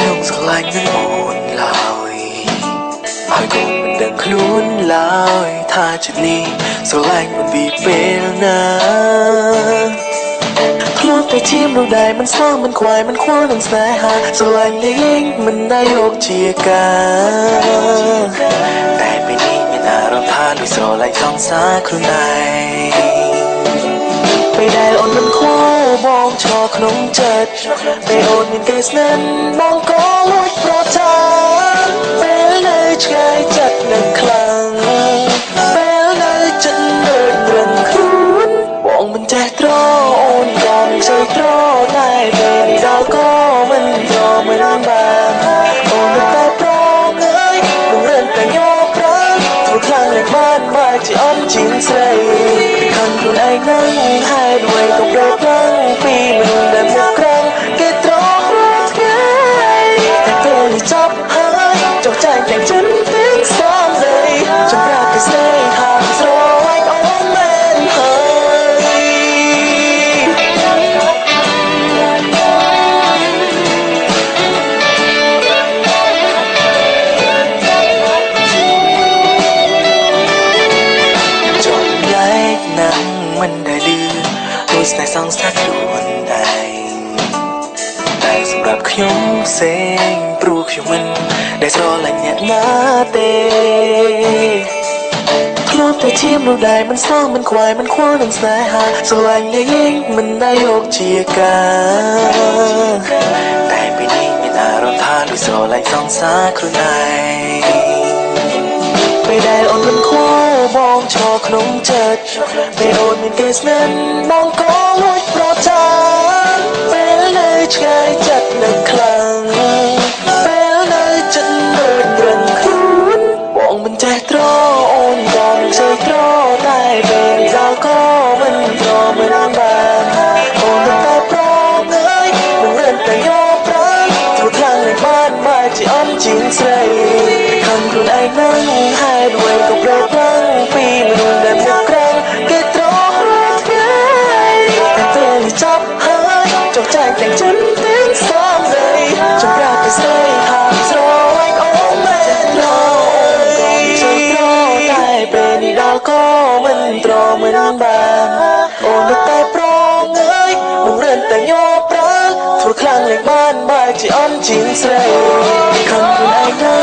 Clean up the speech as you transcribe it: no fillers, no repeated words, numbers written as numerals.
Lòng giặc lạnhនឹងអូនឡើយហើយកូនមិនដឹងខ្លួនឡើយថាចិត្តនេះស្រឡាញ់មិនពីពេលណាធ្លាប់តែជាមនុស្សដែលមិនស្គាល់មិនខ្វាយមិនខ្វល់នឹងស្នេហាស្រឡាញ់លេងមិនដែលយកជាការតែពេលនេះមានអារម្មណ៍ថាដូចស្រឡាញ់សង្សារខ្លួនឯងពេលដែលអូនមិនខ្វល់បងឈរក្នុងចិត្តពេលអូនមានគេស្និទ្ធបងក៏លួចប្រថាពេលនៅឆ្ងាយចិត្តនឹងខ្លាំងពេលនៅចិត្តដូចរឹងខ្លួនបងមិនចេះត្រអូនក៏មិនចេះត្រតែពេលនេះដល់ក៏មិនត្រមិនបានអូនតែប្រងអើយមិនរឹងតែយកប្រាំធ្វើខ្លាំងនឹងបានមកជាអន់ជាងស្រីខាងខ្លួនឯងនឹងហេតុអ្វីក៏ប្រព្រឹត្តពីមនុស្សដែលមកក្រំគេត្រង់រាល់ថ្ងៃតែពេលនេះចប់ហើយចុះចាញ់តែចិនទាំងសំដីចម្រាប់ពីស្នេហាស្រឡាញ់អូនមែនហើយចុះលែកណាំមិនដែលលឺដូចស្នេហ៍សងសាខ្លួនឯងតែសម្រាប់ខ្ញុំផ្សេងព្រោះខ្ញុំមិនដែលស្រឡាញ់អ្នកណាទេធ្លាប់តែជាមនុស្សដែលមិនស្គាល់មិនខ្វាយមិនខ្វល់នឹងស្នេហាស្រឡាញ់លេងមិនដែលយកជាការតែពេលនេះមានអារម្មណ៍ថាដូចស្រឡាញ់សង្សារខ្លួនឯងពេលដែលអូនមិនខ្វល់បងឈរក្នុងចិត្តពេលអូនមានគេស្និទ្ធបងក៏លួចប្រថាពេលនៅឆ្ងាយចិត្តនឹងខ្លាំងពេលនៅចិត្តដូចរឹងខ្លួនបងមិនចេះត្រអូនក៏មិនចេះត្រតែពេលនេះដល់ក៏មិនត្រមិនបានអូនតែប្រងអើយមិនរឹងតែយកប្រាំធ្វើខ្លាំងនឹងបានមកជាអន់ជាងស្រីខាងខ្លួនឯងនឹងហេតុអ្វីក៏ប្រព្រឹត្តពីមនុស្សដែលមកក្រំគេត្រង់រាល់ថ្ងៃតែពេលនេះចប់ហើយចុះចាញ់តែចិនទាំងសំដីចម្រាប់ពីស្នេហាស្រឡាញ់អូនមែនហើយចេះត្រតែពេលនេះដល់ក៏មិនត្រមិនបានអូនតែប្រងអើយមិនរឹងតែយកប្រាំធ្វើខ្លាំងលេងបានបែរជាអន់ជាងស្រីខាងខ្លួនឯង